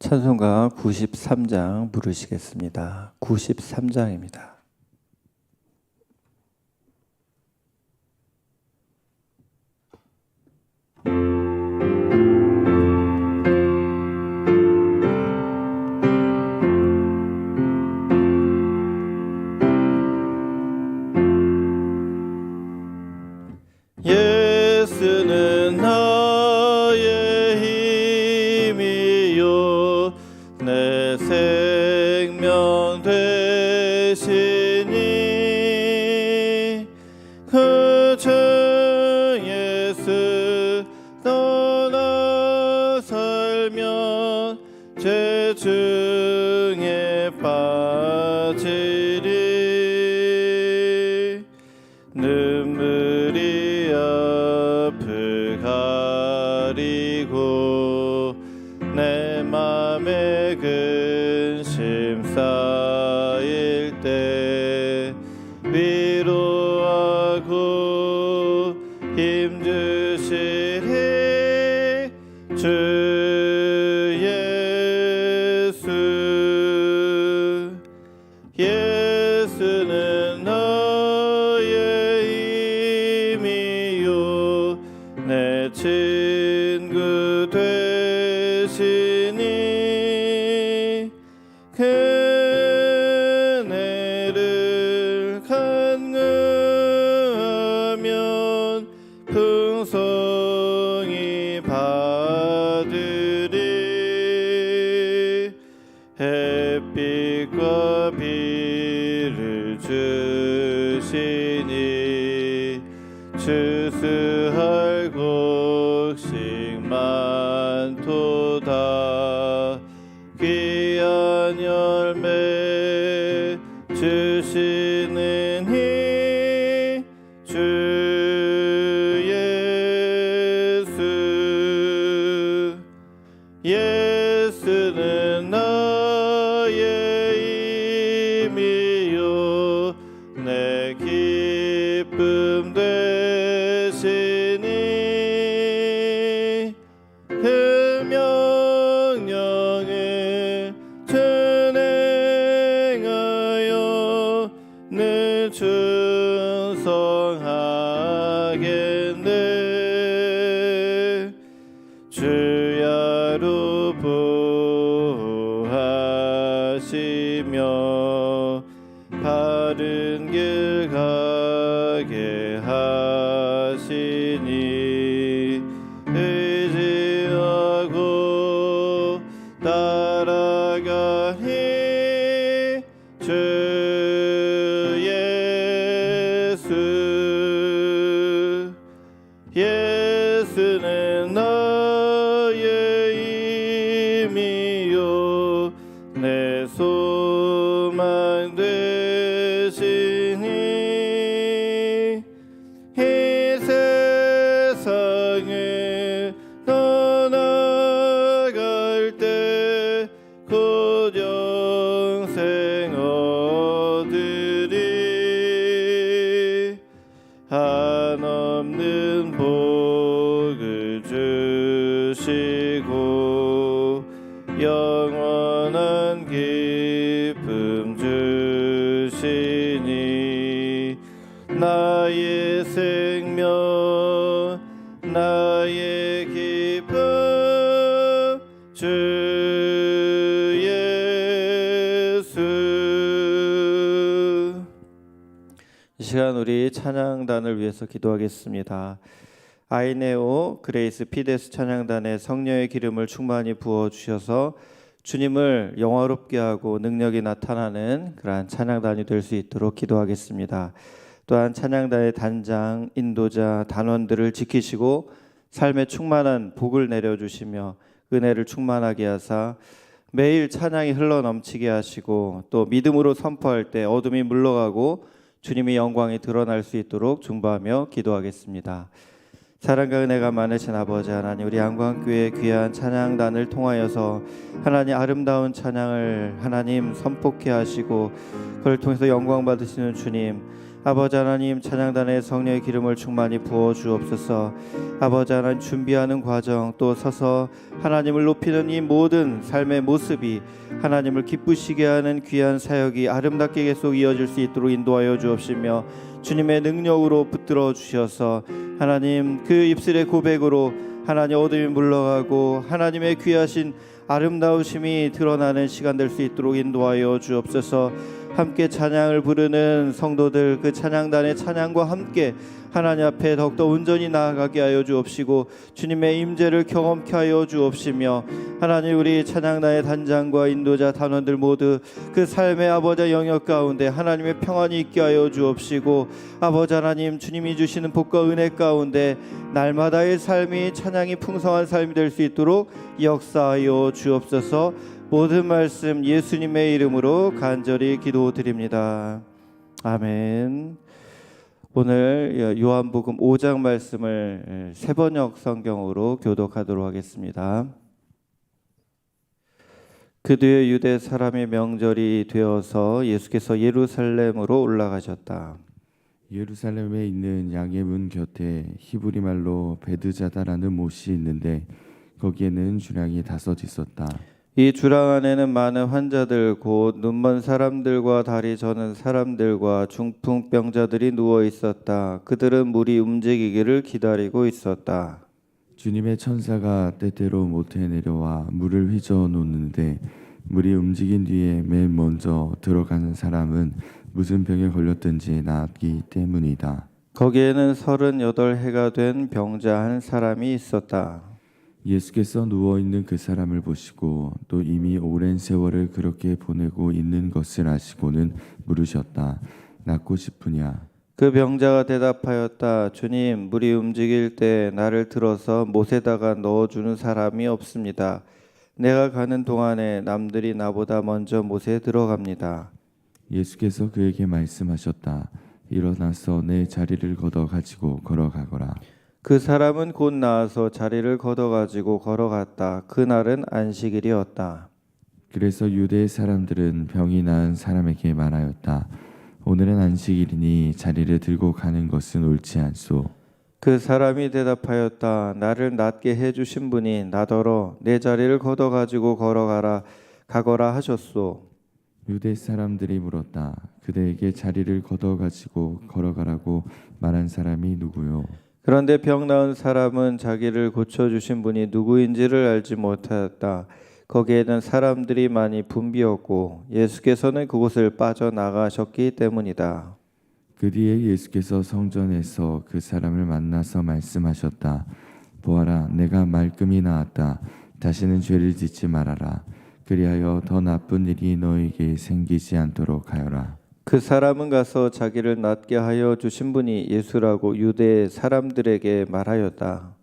찬송가 93장 부르시겠습니다. 93장입니다. 예수는 나의 힘이요 내 생명 되시니 그 주 예수 떠나 살면 죄 중에 빠지리 눈물이 앞을 가리고 내 맘에 근심 쌓일 때 위로하고 힘주시리 주 예수. 예수는 나의 힘이요 내 친구 되시니 그네를 간구하면 풍성히 받으리 햇빛과 비를 주시니 추수할 곡식 많도다 귀한 열매 주시는 이 주 예수. 예수는 나의 힘이요 내 기쁨 되시니 그 명령을 준행하여 늘 충성하겠네 주야로 보호하시며 바른 길 가게 하시니 의지하고 따라가니 주 예수. 예수는 나의 힘이요 내 소망 되시니 이 세상을 떠나갈 때 곧 영생 얻으리 한없는 복을 주시고 영원한 기쁨 주시니 나의 생명 나의 기쁨 주 예수. 이 시간 우리 찬양단을 위해서 기도하겠습니다. 아이네오 그레이스 피데스 찬양단의 성령의 기름을 충만히 부어주셔서 주님을 영화롭게 하고 능력이 나타나는 그러한 찬양단이 될 수 있도록 기도하겠습니다. 또한 찬양단의 단장, 인도자, 단원들을 지키시고 삶에 충만한 복을 내려주시며 은혜를 충만하게 하사 매일 찬양이 흘러넘치게 하시고 또 믿음으로 선포할 때 어둠이 물러가고 주님의 영광이 드러날 수 있도록 중보하며 기도하겠습니다. 사랑과 은혜가 많으신 아버지 하나님, 우리 양광교회 귀한 찬양단을 통하여서 하나님 아름다운 찬양을 하나님 선포케 하시고 그걸 통해서 영광 받으시는 주님, 아버지 하나님, 찬양단에 성령의 기름을 충만히 부어 주옵소서. 아버지 하나님, 준비하는 과정, 또 서서 하나님을 높이는 이 모든 삶의 모습이 하나님을 기쁘시게 하는 귀한 사역이 아름답게 계속 이어질 수 있도록 인도하여 주옵시며, 주님의 능력으로 붙들어 주셔서 하나님 그 입술의 고백으로 하나님 어둠이 물러가고 하나님의 귀하신 아름다우심이 드러나는 시간 될 수 있도록 인도하여 주옵소서. 함께 찬양을 부르는 성도들, 그 찬양단의 찬양과 함께 하나님 앞에 더욱더 온전히 나아가게 하여 주옵시고, 주님의 임재를 경험케 하여 주옵시며, 하나님 우리 찬양단의 단장과 인도자 단원들 모두 그 삶의 아버지 영역 가운데 하나님의 평안이 있게 하여 주옵시고, 아버지 하나님 주님이 주시는 복과 은혜 가운데 날마다의 삶이 찬양이 풍성한 삶이 될 수 있도록 역사하여 주옵소서. 모든 말씀 예수님의 이름으로 간절히 기도드립니다. 아멘. 오늘 요한복음 5장 말씀을 세번역 성경으로 교독하도록 하겠습니다. 그 뒤에 유대 사람의 명절이 되어서 예수께서 예루살렘으로 올라가셨다. 예루살렘에 있는 양의 문 곁에 히브리 말로 베드자다라는 못이 있는데 거기에는 주량이 5 있었다. 이 주랑 안에는 많은 환자들, 곧 눈먼 사람들과 다리 저는 사람들과 중풍병자들이 누워 있었다. 그들은 물이 움직이기를 기다리고 있었다. 주님의 천사가 때때로 못에 내려와 물을 휘저어 놓는데 물이 움직인 뒤에 맨 먼저 들어가는 사람은 무슨 병에 걸렸든지 낫기 때문이다. 거기에는 38해가 된 병자 한 사람이 있었다. 예수께서 누워있는 그 사람을 보시고 또 이미 오랜 세월을 그렇게 보내고 있는 것을 아시고는 물으셨다. 낫고 싶으냐? 그 병자가 대답하였다. 주님, 물이 움직일 때 나를 들어서 못에다가 넣어주는 사람이 없습니다. 내가 가는 동안에 남들이 나보다 먼저 못에 들어갑니다. 예수께서 그에게 말씀하셨다. 일어나서 내 자리를 걷어 가지고 걸어가거라. 그 사람은 곧 나와서 자리를 걷어가지고 걸어갔다. 그날은 안식일이었다. 그래서 유대 사람들은 병이 나은 사람에게 말하였다. 오늘은 안식일이니 자리를 들고 가는 것은 옳지 않소. 그 사람이 대답하였다. 나를 낫게 해주신 분이 나더러 내 자리를 걷어가지고 가거라 하셨소. 유대 사람들이 물었다. 그대에게 자리를 걷어 가지고 걸어가라고 말한 사람이 누구요? 그런데 병 나은 사람은 자기를 고쳐주신 분이 누구인지를 알지 못하였다. 거기에는 사람들이 많이 붐비었고 예수께서는 그곳을 빠져나가셨기 때문이다. 그 뒤에 예수께서 성전에서 그 사람을 만나서 말씀하셨다. 보아라, 내가 말끔히 나았다. 다시는 죄를 짓지 말아라. 그리하여 더 나쁜 일이 너에게 생기지 않도록 하여라. 그 사람은 가서 자기를 낫게 하여 주신 분이 예수라고 유대 사람들에게 말하였다.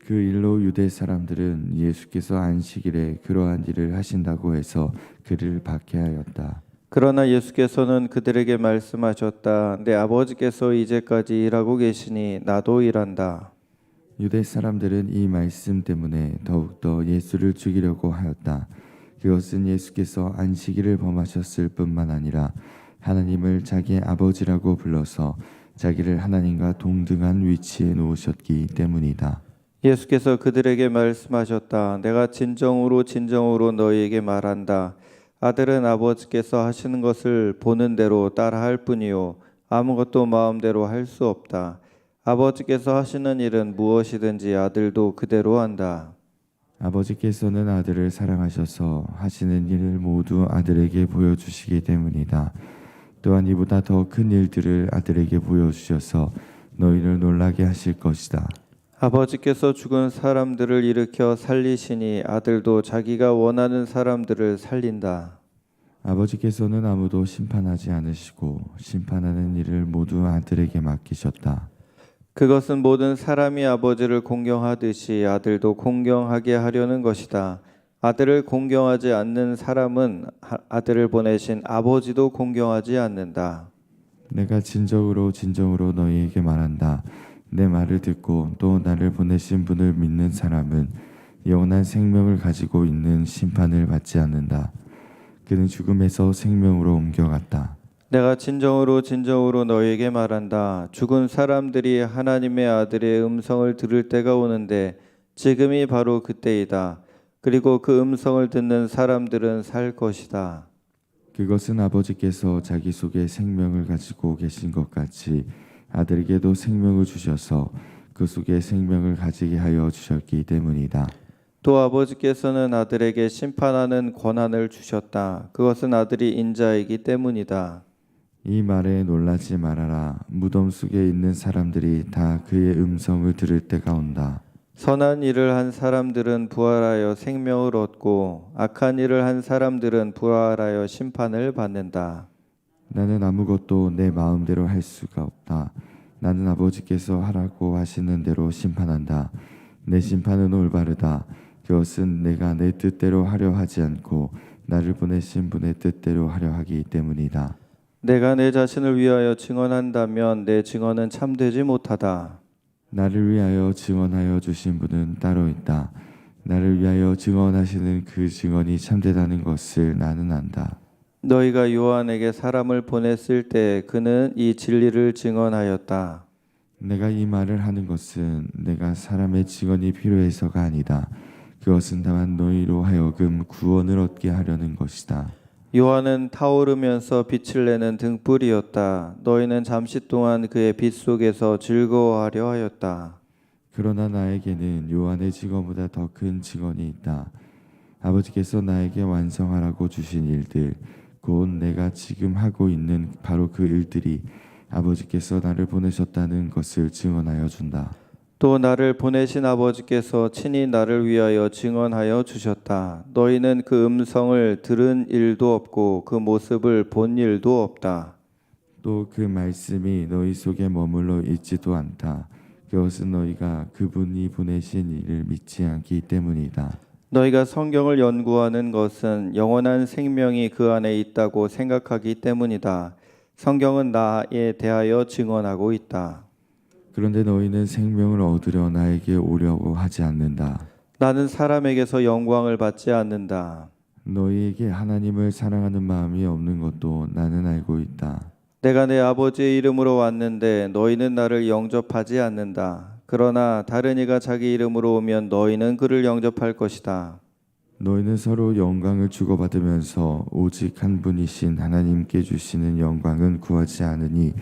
그 일로 유대 사람들은 예수께서 안식일에 그러한 일을 하신다고 해서 그를 박해하였다. 그러나 예수께서는 그들에게 말씀하셨다. 내 아버지께서 이제까지 일하고 계시니 나도 일한다. 유대 사람들은 이 말씀 때문에 더욱더 예수를 죽이려고 하였다. 그것은 예수께서 안식일을 범하셨을 뿐만 아니라 하나님을 자기의 아버지라고 불러서 자기를 하나님과 동등한 위치에 놓으셨기 때문이다. 예수께서 그들에게 말씀하셨다. 내가 진정으로 너희에게 말한다. 아들은 아버지께서 하시는 것을 보는 대로 따라할 뿐이요 아무것도 마음대로 할 수 없다. 아버지께서 하시는 일은 무엇이든지 아들도 그대로 한다. 아버지께서는 아들을 사랑하셔서 하시는 일을 모두 아들에게 보여주시기 때문이다. 또한 이보다 더 큰 일들을 아들에게 보여주셔서 너희를 놀라게 하실 것이다. 아버지께서 죽은 사람들을 일으켜 살리시니 아들도 자기가 원하는 사람들을 살린다. 아버지께서는 아무도 심판하지 않으시고 심판하는 일을 모두 아들에게 맡기셨다. 그것은 모든 사람이 아버지를 공경하듯이 아들도 공경하게 하려는 것이다. 아들을 공경하지 않는 사람은 아들을 보내신 아버지도 공경하지 않는다. 내가 진정으로 너희에게 말한다. 내 말을 듣고 또 나를 보내신 분을 믿는 사람은 영원한 생명을 가지고 있는 심판을 받지 않는다. 그는 죽음에서 생명으로 옮겨갔다. 내가 진정으로 진정으로 너희에게 말한다. 죽은 사람들이 하나님의 아들의 음성을 들을 때가 오는데 지금이 바로 그때이다. 그리고 그 음성을 듣는 사람들은 살 것이다. 그것은 아버지께서 자기 속에 생명을 가지고 계신 것 같이 아들에게도 생명을 주셔서 그 속에 생명을 가지게 하여 주셨기 때문이다. 또 아버지께서는 아들에게 심판하는 권한을 주셨다. 그것은 아들이 인자이기 때문이다. 이 말에 놀라지 말아라. 무덤 속에 있는 사람들이 다 그의 음성을 들을 때가 온다. 선한 일을 한 사람들은 부활하여 생명을 얻고 악한 일을 한 사람들은 부활하여 심판을 받는다. 나는 아무것도 내 마음대로 할 수가 없다. 나는 아버지께서 하라고 하시는 대로 심판한다. 내 심판은 올바르다. 그것은 내가 내 뜻대로 하려 하지 않고 나를 보내신 분의 뜻대로 하려 하기 때문이다. 내가 내 자신을 위하여 증언한다면 내 증언은 참되지 못하다. 나를 위하여 증언하여 주신 분은 따로 있다. 나를 위하여 증언하시는 그 증언이 참되다는 것을 나는 안다. 너희가 요한에게 사람을 보냈을 때 그는 이 진리를 증언하였다. 내가 이 말을 하는 것은 내가 사람의 증언이 필요해서가 아니다. 그것은 다만 너희로 하여금 구원을 얻게 하려는 것이다. 요한은 타오르면서 빛을 내는 등불이었다. 너희는 잠시 동안 그의 빛 속에서 즐거워하려 하였다. 그러나 나에게는 요한의 증언보다 더 큰 증언이 있다. 아버지께서 나에게 완성하라고 주신 일들, 곧 내가 지금 하고 있는 바로 그 일들이 아버지께서 나를 보내셨다는 것을 증언하여 준다. 또 나를 보내신 아버지께서 친히 나를 위하여 증언하여 주셨다. 너희는 그 음성을 들은 일도 없고 그 모습을 본 일도 없다. 또 그 말씀이 너희 속에 머물러 있지도 않다. 그것은 너희가 그분이 보내신 이를 믿지 않기 때문이다. 너희가 성경을 연구하는 것은 영원한 생명이 그 안에 있다고 생각하기 때문이다. 성경은 나에 대하여 증언하고 있다. 그런데 너희는 생명을 얻으려 나에게 오려고 하지 않는다. 나는 사람에게서 영광을 받지 않는다. 너희에게 하나님을 사랑하는 마음이 없는 것도 나는 알고 있다. 내가 내 아버지의 이름으로 왔는데 너희는 나를 영접하지 않는다. 그러나 다른 이가 자기 이름으로 오면 너희는 그를 영접할 것이다. 너희는 서로 영광을 주고받으면서 오직 한 분이신 하나님께 주시는 영광은 구하지 않으니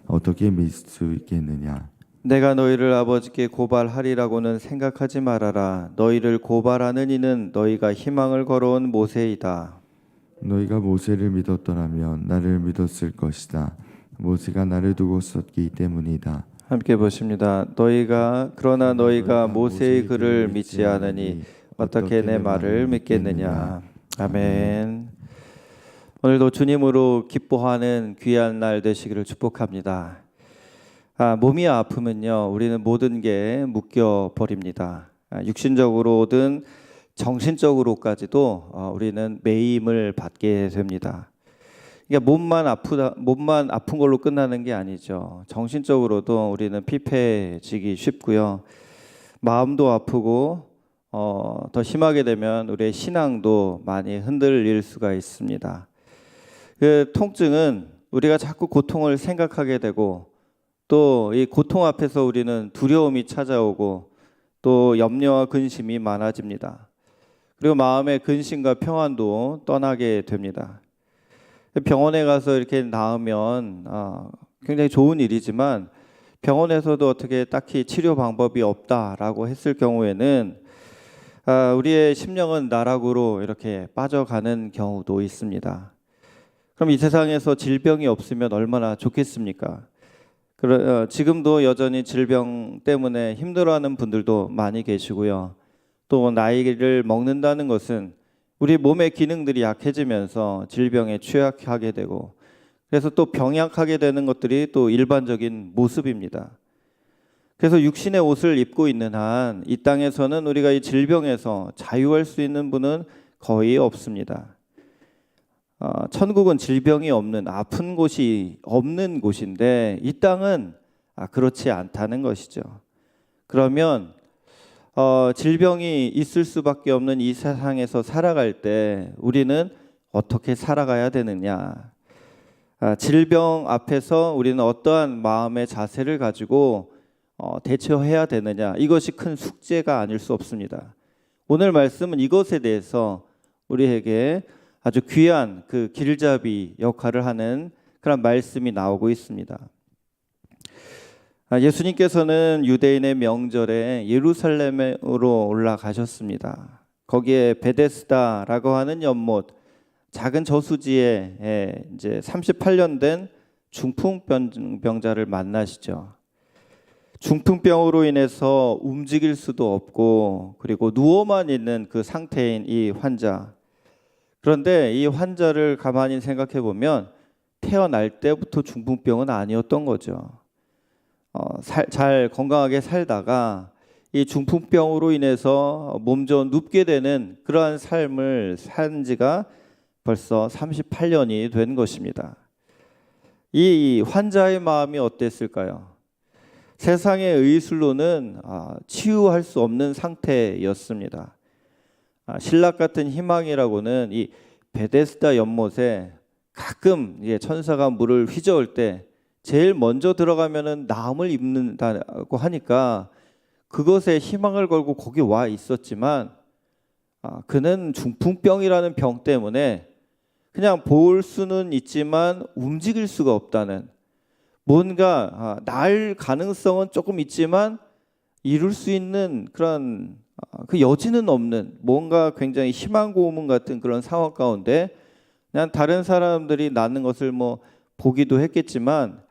어떻게 믿을 수 있겠느냐. 내가 너희를 아버지께 고발하리라고는 생각하지 말아라. 너희를 고발하는 이는 너희가 희망을 걸어온 모세이다. 너희가 모세를 믿었더라면 나를 믿었을 것이다. 모세가 나를 두고 썼기 때문이다. 함께 보십니다. 그러나 너희가 모세의 글을 믿지 않으니 어떻게 내 말을 믿겠느냐. 아멘. 오늘도 주님으로 기뻐하는 귀한 날 되시기를 축복합니다. 몸이 아프면요, 우리는 모든 게 묶여 버립니다. 육신적으로든 정신적으로까지도 우리는 매임을 받게 됩니다. 그러니까 몸만 아픈 걸로 끝나는 게 아니죠. 정신적으로도 우리는 피폐해지기 쉽고요. 마음도 아프고 더 심하게 되면 우리의 신앙도 많이 흔들릴 수가 있습니다. 그 통증은 우리가 자꾸 고통을 생각하게 되고 또 이 고통 앞에서 우리는 두려움이 찾아오고 또 염려와 근심이 많아집니다. 그리고 마음의 근심과 평안도 떠나게 됩니다. 병원에 가서 이렇게 나으면 굉장히 좋은 일이지만 병원에서도 어떻게 딱히 치료 방법이 없다라고 했을 경우에는 우리의 심령은 나락으로 이렇게 빠져가는 경우도 있습니다. 그럼 이 세상에서 질병이 없으면 얼마나 좋겠습니까? 지금도 여전히 질병 때문에 힘들어하는 분들도 많이 계시고요. 또 나이를 먹는다는 것은 우리 몸의 기능들이 약해지면서 질병에 취약하게 되고 그래서 또 병약하게 되는 것들이 또 일반적인 모습입니다. 그래서 육신의 옷을 입고 있는 한 이 땅에서는 우리가 이 질병에서 자유할 수 있는 분은 거의 없습니다. 천국은 질병이 없는 아픈 곳이 없는 곳인데 이 땅은 그렇지 않다는 것이죠. 그러면 질병이 있을 수밖에 없는 이 세상에서 살아갈 때 우리는 어떻게 살아가야 되느냐? 질병 앞에서 우리는 어떠한 마음의 자세를 가지고 대처해야 되느냐, 이것이 큰 숙제가 아닐 수 없습니다. 오늘 말씀은 이것에 대해서 우리에게 아주 귀한 그 길잡이 역할을 하는 그런 말씀이 나오고 있습니다. 예수님께서는 유대인의 명절에 예루살렘으로 올라가셨습니다. 거기에 베데스다라고 하는 연못, 작은 저수지에 이제 38년 된 중풍병자를 만나시죠. 중풍병으로 인해서 움직일 수도 없고 그리고 누워만 있는 그 상태인 이 환자. 그런데 이 환자를 가만히 생각해 보면 태어날 때부터 중풍병은 아니었던 거죠. 잘 건강하게 살다가 이 중풍병으로 인해서 몸져 눕게 되는 그러한 삶을 산 지가 벌써 38년이 된 것입니다. 이 환자의 마음이 어땠을까요? 세상의 의술로는 치유할 수 없는 상태였습니다. 신락 같은 희망이라고는 이 베데스다 연못에 가끔 천사가 물을 휘저을 때 제일 먼저 들어가면은 나음을 입는다고 하니까 그것에 희망을 걸고 거기 와 있었지만 그는 중풍병이라는 병 때문에 그냥 볼 수는 있지만 움직일 수가 없다는, 뭔가 날 가능성은 조금 있지만 이룰 수 있는 그런 그 여지는 없는, 뭔가 굉장히 희망 고문 같은 그런 상황 가운데 그냥 다른 사람들이 낫는 것을 뭐 보기도 했겠지만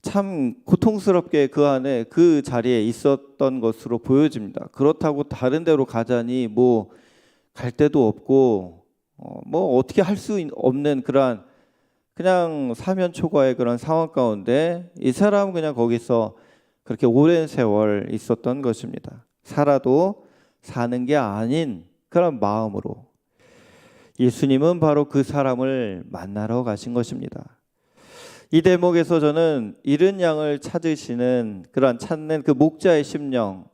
참 고통스럽게 그 안에 그 자리에 있었던 것으로 보여집니다. 그렇다고 다른 데로 가자니 뭐 갈 데도 없고 뭐 어떻게 할 수 없는 그러한 그냥 사면초가의 그런 상황 가운데 이 사람은 그냥 거기서 그렇게 오랜 세월 있었던 것입니다. 살아도 사는 게 아닌 그런 마음으로 예수님은 바로 그 사람을 만나러 가신 것입니다. 이 대목에서 저는 잃은 양을 찾으시는 그런 찾는 그 목자의 심령,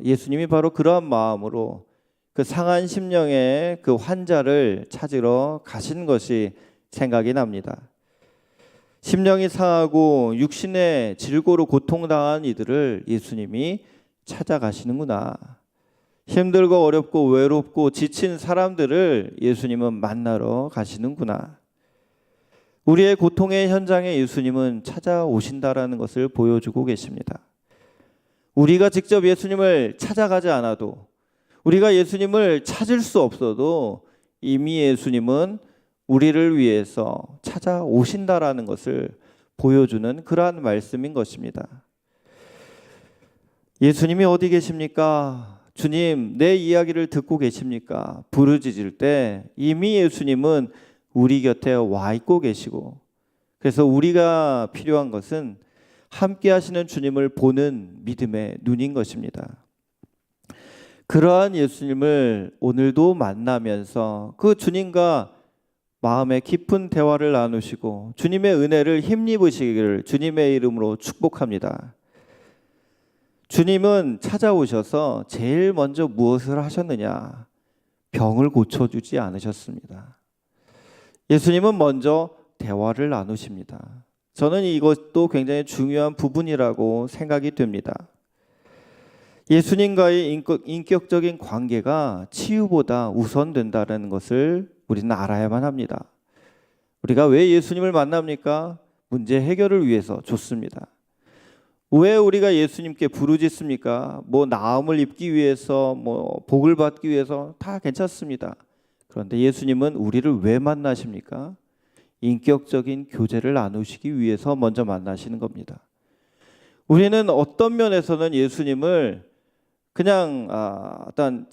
예수님이 바로 그러한 마음으로 그 상한 심령의 그 환자를 찾으러 가신 것이 생각이 납니다. 심령이 상하고 육신의 질고로 고통당한 이들을 예수님이 찾아가시는구나. 힘들고 어렵고 외롭고 지친 사람들을 예수님은 만나러 가시는구나. 우리의 고통의 현장에 예수님은 찾아오신다라는 것을 보여주고 계십니다. 우리가 직접 예수님을 찾아가지 않아도, 우리가 예수님을 찾을 수 없어도 이미 예수님은 우리를 위해서 찾아오신다라는 것을 보여주는 그러한 말씀인 것입니다. 예수님이 어디 계십니까? 주님, 내 이야기를 듣고 계십니까? 부르짖을 때 이미 예수님은 우리 곁에 와 있고 계시고, 그래서 우리가 필요한 것은 함께 하시는 주님을 보는 믿음의 눈인 것입니다. 그러한 예수님을 오늘도 만나면서 그 주님과 마음의 깊은 대화를 나누시고 주님의 은혜를 힘입으시기를 주님의 이름으로 축복합니다. 주님은 찾아오셔서 제일 먼저 무엇을 하셨느냐? 병을 고쳐주지 않으셨습니다. 예수님은 먼저 대화를 나누십니다. 저는 이것도 굉장히 중요한 부분이라고 생각이 됩니다. 예수님과의 인격적인 관계가 치유보다 우선된다는 것을 우리는 알아야만 합니다. 우리가 왜 예수님을 만납니까? 문제 해결을 위해서 좋습니다. 왜 우리가 예수님께 부르짖습니까? 뭐 나음을 입기 위해서, 뭐 복을 받기 위해서 다 괜찮습니다. 그런데 예수님은 우리를 왜 만나십니까? 인격적인 교제를 나누시기 위해서 먼저 만나시는 겁니다. 우리는 어떤 면에서는 예수님을 그냥 어떤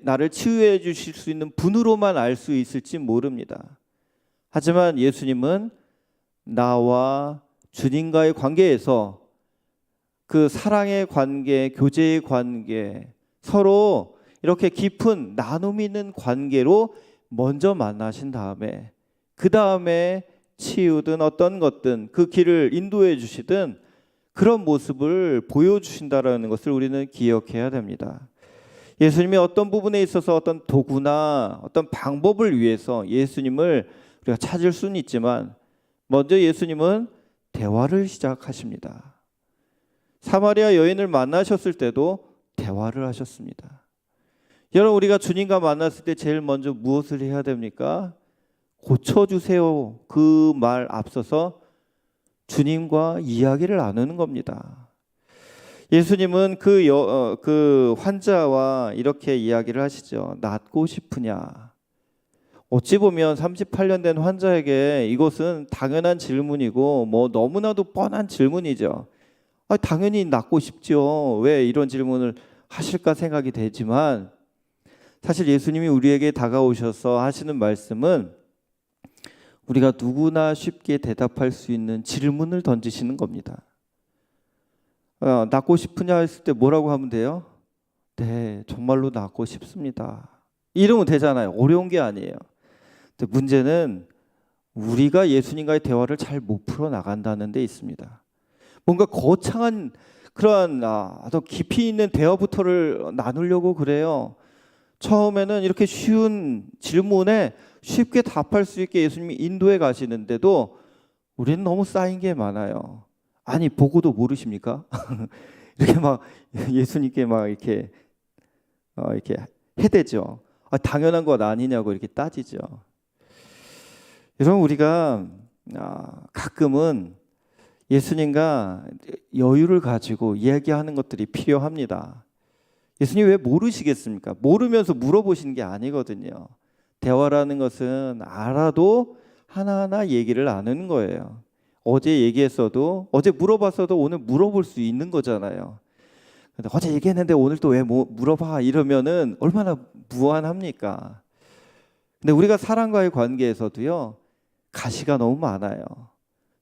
나를 치유해 주실 수 있는 분으로만 알 수 있을지 모릅니다. 하지만 예수님은 나와 주님과의 관계에서 그 사랑의 관계, 교제의 관계, 서로 이렇게 깊은 나눔이 있는 관계로 먼저 만나신 다음에 그 다음에 치유든 어떤 것든 그 길을 인도해 주시든 그런 모습을 보여주신다라는 것을 우리는 기억해야 됩니다. 예수님이 어떤 부분에 있어서 어떤 도구나 어떤 방법을 위해서 예수님을 우리가 찾을 수는 있지만 먼저 예수님은 대화를 시작하십니다. 사마리아 여인을 만나셨을 때도 대화를 하셨습니다. 여러분, 우리가 주님과 만났을 때 제일 먼저 무엇을 해야 됩니까? 고쳐주세요. 그 말 앞서서 주님과 이야기를 나누는 겁니다. 예수님은 그 환자와 이렇게 이야기를 하시죠. 낫고 싶으냐? 어찌 보면 38년 된 환자에게 이것은 당연한 질문이고 뭐 너무나도 뻔한 질문이죠. 당연히 낫고 싶죠. 왜 이런 질문을 하실까 생각이 되지만 사실 예수님이 우리에게 다가오셔서 하시는 말씀은 우리가 누구나 쉽게 대답할 수 있는 질문을 던지시는 겁니다. 낫고 싶으냐 했을 때 뭐라고 하면 돼요? 네, 정말로 낫고 싶습니다. 이러면 되잖아요. 어려운 게 아니에요. 근데 문제는 우리가 예수님과의 대화를 잘 못 풀어 나간다는 데 있습니다. 뭔가 거창한 그러한 더 깊이 있는 대화부터를 나누려고 그래요. 처음에는 이렇게 쉬운 질문에 쉽게 답할 수 있게 예수님이 인도해 가시는데도 우리는 너무 쌓인 게 많아요. 아니, 보고도 모르십니까? 이렇게 막 예수님께 막 이렇게 해대죠. 당연한 것 아니냐고 이렇게 따지죠. 여러분, 우리가 가끔은 예수님과 여유를 가지고 이야기하는 것들이 필요합니다. 예수님 왜 모르시겠습니까? 모르면서 물어보시는 게 아니거든요. 대화라는 것은 알아도 하나하나 얘기를 나누는 거예요. 어제 얘기했어도 어제 물어봤어도 오늘 물어볼 수 있는 거잖아요. 근데 어제 얘기했는데 오늘 또 왜 물어봐 이러면은 얼마나 무한합니까? 근데 우리가 사람과의 관계에서도요, 가시가 너무 많아요.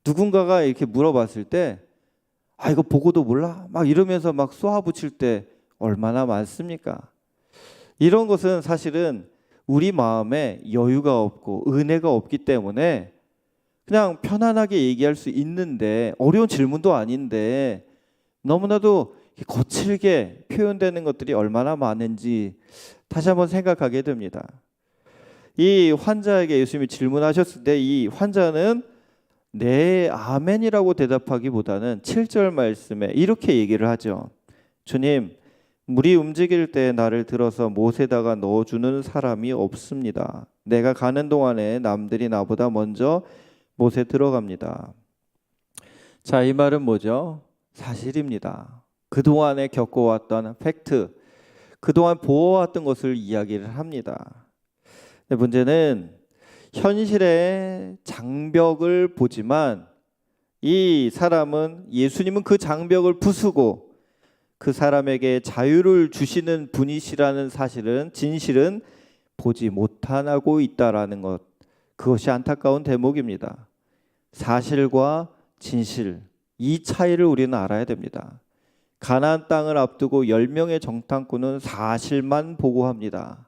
누군가가 이렇게 물어봤을 때 이거 보고도 몰라? 막 이러면서 막 쏘아붙일 때 얼마나 많습니까? 이런 것은 사실은 우리 마음에 여유가 없고 은혜가 없기 때문에 그냥 편안하게 얘기할 수 있는데, 어려운 질문도 아닌데 너무나도 거칠게 표현되는 것들이 얼마나 많은지 다시 한번 생각하게 됩니다. 이 환자에게 예수님이 질문하셨을 때 이 환자는 네, 아멘이라고 대답하기보다는 7절 말씀에 이렇게 얘기를 하죠. 주님, 물이 움직일 때 나를 들어서 못에다가 넣어주는 사람이 없습니다. 내가 가는 동안에 남들이 나보다 먼저 못에 들어갑니다. 자, 이 말은 뭐죠? 사실입니다. 그동안에 겪어왔던 팩트, 그동안 보아왔던 것을 이야기를 합니다. 근데 문제는 현실의 장벽을 보지만 이 사람은, 예수님은 그 장벽을 부수고 그 사람에게 자유를 주시는 분이시라는 사실은, 진실은 보지 못하고 있다라는 것, 그것이 안타까운 대목입니다. 사실과 진실, 이 차이를 우리는 알아야 됩니다. 가나안 땅을 앞두고 10명의 정탐꾼은 사실만 보고합니다.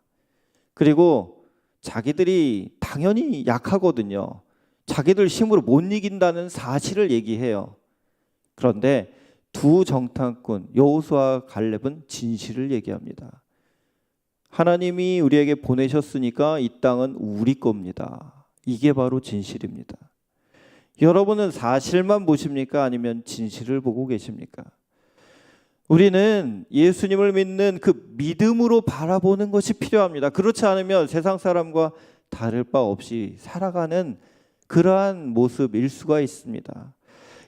그리고 자기들이 당연히 약하거든요. 자기들 힘으로 못 이긴다는 사실을 얘기해요. 그런데 두 정탐꾼 여호수아와 갈렙은 진실을 얘기합니다. 하나님이 우리에게 보내셨으니까 이 땅은 우리 겁니다. 이게 바로 진실입니다. 여러분은 사실만 보십니까? 아니면 진실을 보고 계십니까? 우리는 예수님을 믿는 그 믿음으로 바라보는 것이 필요합니다. 그렇지 않으면 세상 사람과 다를 바 없이 살아가는 그러한 모습일 수가 있습니다.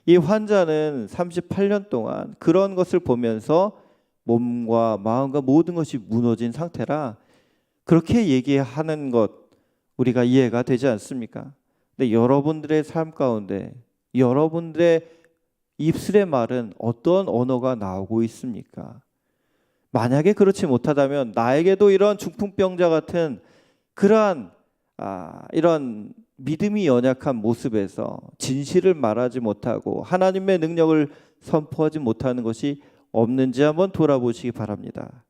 이 환자는 38년 동안 그런 것을 보면서 몸과 마음과 모든 것이 무너진 상태라 그렇게 얘기하는 것, 우리가 이해가 되지 않습니까? 근데 여러분들의 삶 가운데 여러분들의 입술의 말은 어떤 언어가 나오고 있습니까? 만약에 그렇지 못하다면 나에게도 이런 중풍병자 같은 그러한 이런 믿음이 연약한 모습에서 진실을 말하지 못하고 하나님의 능력을 선포하지 못하는 것이 없는지 한번 돌아보시기 바랍니다.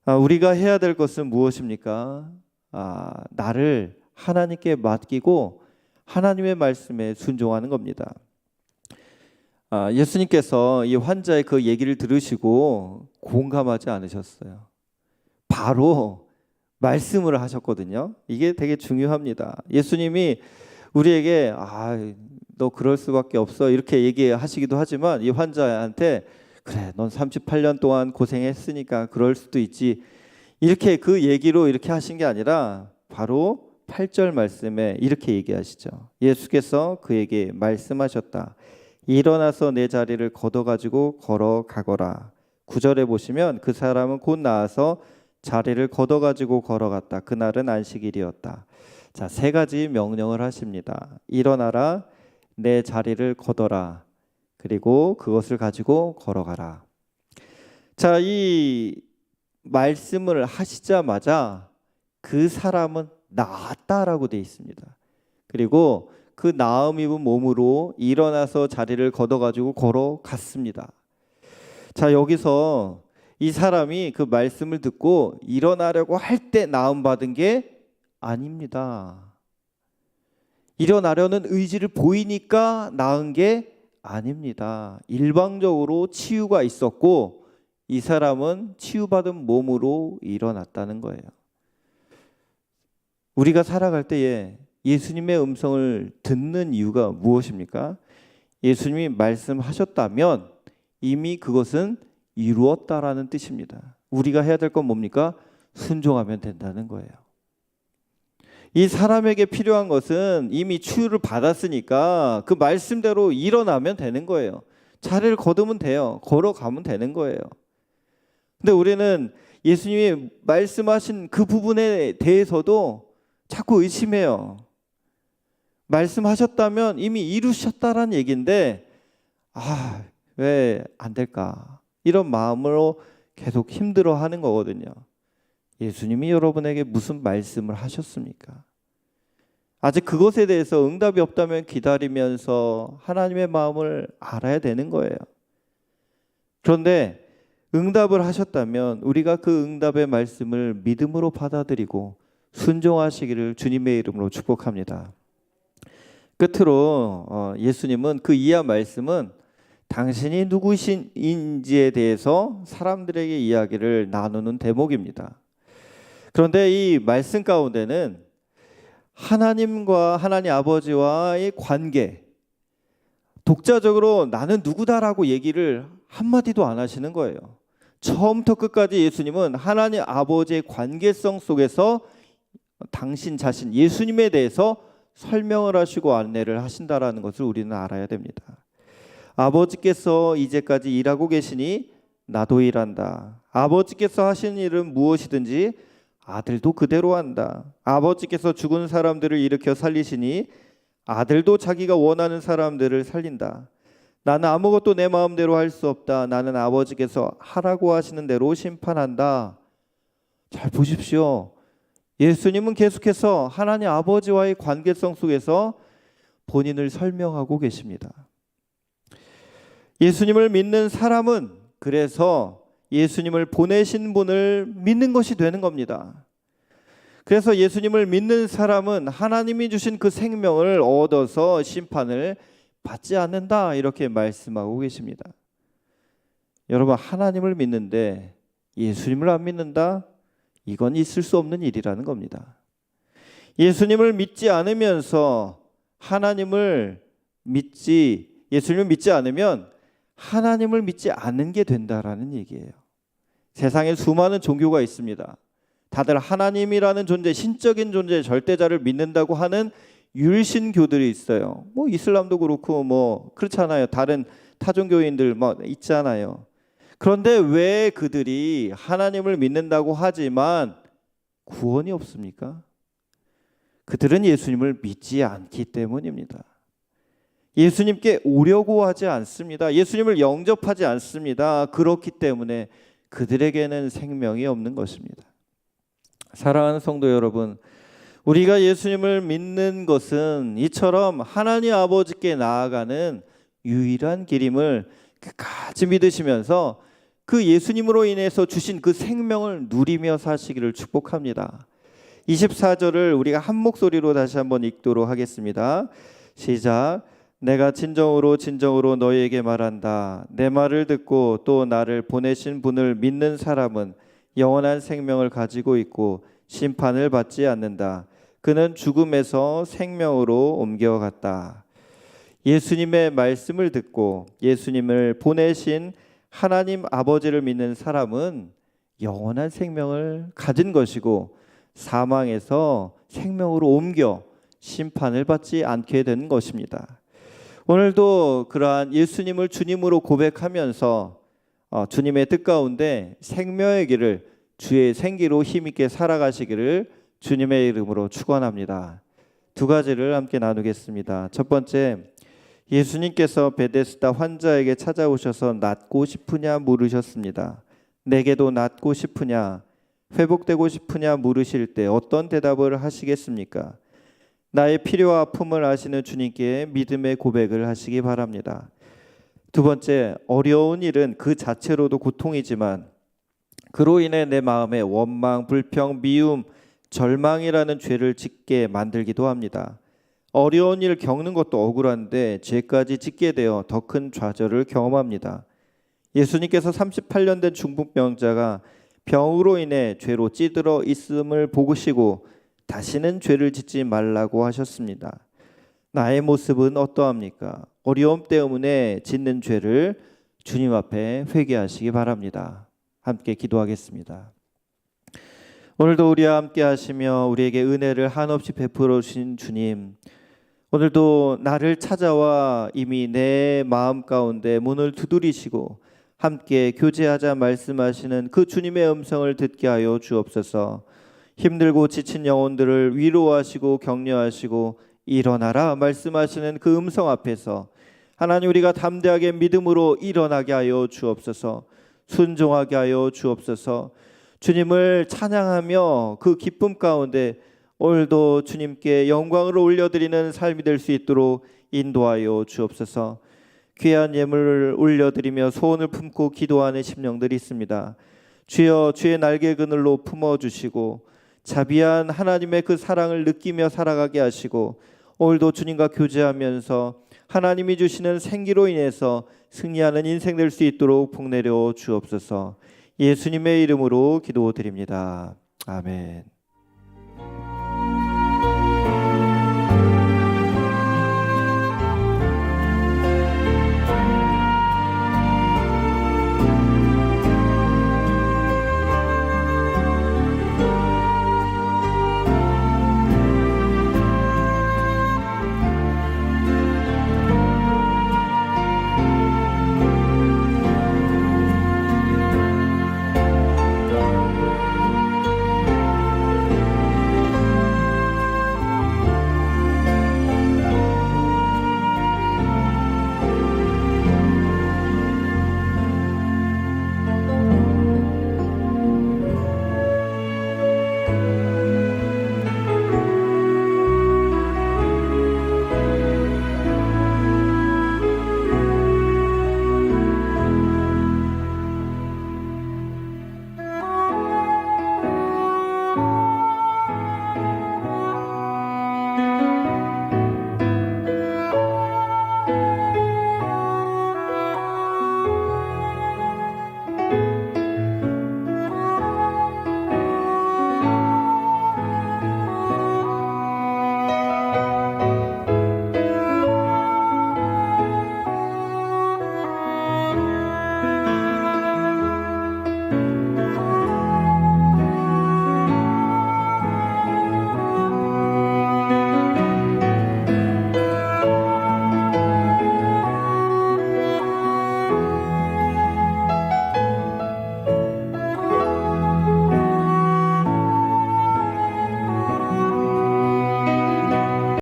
우리가 해야 될 것은 무엇입니까? 나를 하나님께 맡기고 하나님의 말씀에 순종하는 겁니다. 예수님께서 이 환자의 그 얘기를 들으시고 공감하지 않으셨어요. 바로 말씀을 하셨거든요. 이게 되게 중요합니다. 예수님이 우리에게 너 그럴 수밖에 없어 이렇게 얘기하시기도 하지만 이 환자한테 그래 넌 38년 동안 고생했으니까 그럴 수도 있지 이렇게 그 얘기로 이렇게 하신 게 아니라 바로 8절 말씀에 이렇게 얘기하시죠. 예수께서 그에게 말씀하셨다. 일어나서 내 자리를 걷어가지고 걸어가거라. 9절에 보시면 그 사람은 곧 나와서 자리를 걷어가지고 걸어갔다. 그날은 안식일이었다. 자, 세 가지 명령을 하십니다. 일어나라, 내 자리를 걷어라, 그리고 그것을 가지고 걸어가라. 자, 이 말씀을 하시자마자 그 사람은 나았다라고 되어 있습니다. 그리고 그 나음 입은 몸으로 일어나서 자리를 걷어가지고 걸어갔습니다. 자, 여기서 이 사람이 그 말씀을 듣고 일어나려고 할 때 나음 받은 게 아닙니다. 일어나려는 의지를 보이니까 나은 게 아닙니다. 일방적으로 치유가 있었고 이 사람은 치유받은 몸으로 일어났다는 거예요. 우리가 살아갈 때에 예수님의 음성을 듣는 이유가 무엇입니까? 예수님이 말씀하셨다면 이미 그것은 이루었다라는 뜻입니다. 우리가 해야 될 건 뭡니까? 순종하면 된다는 거예요. 이 사람에게 필요한 것은 이미 치유를 받았으니까 그 말씀대로 일어나면 되는 거예요. 자리를 걷으면 돼요. 걸어가면 되는 거예요. 근데 우리는 예수님이 말씀하신 그 부분에 대해서도 자꾸 의심해요. 말씀하셨다면 이미 이루셨다라는 얘기인데 왜 안 될까? 이런 마음으로 계속 힘들어하는 거거든요. 예수님이 여러분에게 무슨 말씀을 하셨습니까? 아직 그것에 대해서 응답이 없다면 기다리면서 하나님의 마음을 알아야 되는 거예요. 그런데 응답을 하셨다면 우리가 그 응답의 말씀을 믿음으로 받아들이고 순종하시기를 주님의 이름으로 축복합니다. 끝으로 예수님은 그 이하 말씀은 당신이 누구신지에 대해서 사람들에게 이야기를 나누는 대목입니다. 그런데 이 말씀 가운데는 하나님과 하나님 아버지와의 관계, 독자적으로 나는 누구다라고 얘기를 한마디도 안 하시는 거예요. 처음부터 끝까지 예수님은 하나님 아버지의 관계성 속에서 당신 자신 예수님에 대해서 설명을 하시고 안내를 하신다라는 것을 우리는 알아야 됩니다. 아버지께서 이제까지 일하고 계시니 나도 일한다. 아버지께서 하신 일은 무엇이든지 아들도 그대로 한다. 아버지께서 죽은 사람들을 일으켜 살리시니 아들도 자기가 원하는 사람들을 살린다. 나는 아무것도 내 마음대로 할 수 없다. 나는 아버지께서 하라고 하시는 대로 심판한다. 잘 보십시오. 예수님은 계속해서 하나님 아버지와의 관계성 속에서 본인을 설명하고 계십니다. 예수님을 믿는 사람은 그래서 예수님을 보내신 분을 믿는 것이 되는 겁니다. 그래서 예수님을 믿는 사람은 하나님이 주신 그 생명을 얻어서 심판을 받지 않는다 이렇게 말씀하고 계십니다. 여러분, 하나님을 믿는데 예수님을 안 믿는다? 이건 있을 수 없는 일이라는 겁니다. 예수님을 믿지 않으면서 예수님을 믿지 않으면 하나님을 믿지 않는 게 된다라는 얘기예요. 세상에 수많은 종교가 있습니다. 다들 하나님이라는 존재, 신적인 존재, 절대자를 믿는다고 하는 율신교들이 있어요. 뭐 이슬람도 그렇고 뭐 그렇잖아요. 다른 타종교인들 뭐 있잖아요. 그런데 왜 그들이 하나님을 믿는다고 하지만 구원이 없습니까? 그들은 예수님을 믿지 않기 때문입니다. 예수님께 오려고 하지 않습니다. 예수님을 영접하지 않습니다. 그렇기 때문에 그들에게는 생명이 없는 것입니다. 사랑하는 성도 여러분, 우리가 예수님을 믿는 것은 이처럼 하나님 아버지께 나아가는 유일한 길임을 끝까지 믿으시면서 그 예수님으로 인해서 주신 그 생명을 누리며 사시기를 축복합니다. 24절을 우리가 한 목소리로 다시 한번 읽도록 하겠습니다. 시작. 내가 진정으로 너희에게 말한다. 내 말을 듣고 또 나를 보내신 분을 믿는 사람은 영원한 생명을 가지고 있고 심판을 받지 않는다. 그는 죽음에서 생명으로 옮겨갔다. 예수님의 말씀을 듣고 예수님을 보내신 하나님 아버지를 믿는 사람은 영원한 생명을 가진 것이고 사망에서 생명으로 옮겨 심판을 받지 않게 되는 것입니다. 오늘도 그러한 예수님을 주님으로 고백하면서 주님의 뜻 가운데 생명의 길을 주의 생기로 힘있게 살아가시기를 주님의 이름으로 축원합니다. 두 가지를 함께 나누겠습니다. 첫 번째, 예수님께서 베데스다 환자에게 찾아오셔서 낫고 싶으냐 물으셨습니다. 내게도 낫고 싶으냐, 회복되고 싶으냐 물으실 때 어떤 대답을 하시겠습니까? 나의 필요와 아픔을 아시는 주님께 믿음의 고백을 하시기 바랍니다. 두 번째, 어려운 일은 그 자체로도 고통이지만 그로 인해 내 마음에 원망, 불평, 미움, 절망이라는 죄를 짓게 만들기도 합니다. 어려운 일 겪는 것도 억울한데 죄까지 짓게 되어 더 큰 좌절을 경험합니다. 예수님께서 38년 된 중풍병자가 병으로 인해 죄로 찌들어 있음을 보시고 다시는 죄를 짓지 말라고 하셨습니다. 나의 모습은 어떠합니까? 어려움 때문에 짓는 죄를 주님 앞에 회개하시기 바랍니다. 함께 기도하겠습니다. 오늘도 우리와 함께 하시며 우리에게 은혜를 한없이 베풀어 주신 주님, 오늘도 나를 찾아와 이미 내 마음 가운데 문을 두드리시고 함께 교제하자 말씀하시는 그 주님의 음성을 듣게 하여 주옵소서. 힘들고 지친 영혼들을 위로하시고 격려하시고 일어나라 말씀하시는 그 음성 앞에서 하나님, 우리가 담대하게 믿음으로 일어나게 하여 주옵소서. 순종하게 하여 주옵소서. 주님을 찬양하며 그 기쁨 가운데 오늘도 주님께 영광을 올려드리는 삶이 될 수 있도록 인도하여 주옵소서. 귀한 예물을 올려드리며 소원을 품고 기도하는 심령들이 있습니다. 주여, 주의 날개 그늘로 품어주시고 자비한 하나님의 그 사랑을 느끼며 살아가게 하시고 오늘도 주님과 교제하면서 하나님이 주시는 생기로 인해서 승리하는 인생 될 수 있도록 복내려 주옵소서. 예수님의 이름으로 기도드립니다. 아멘.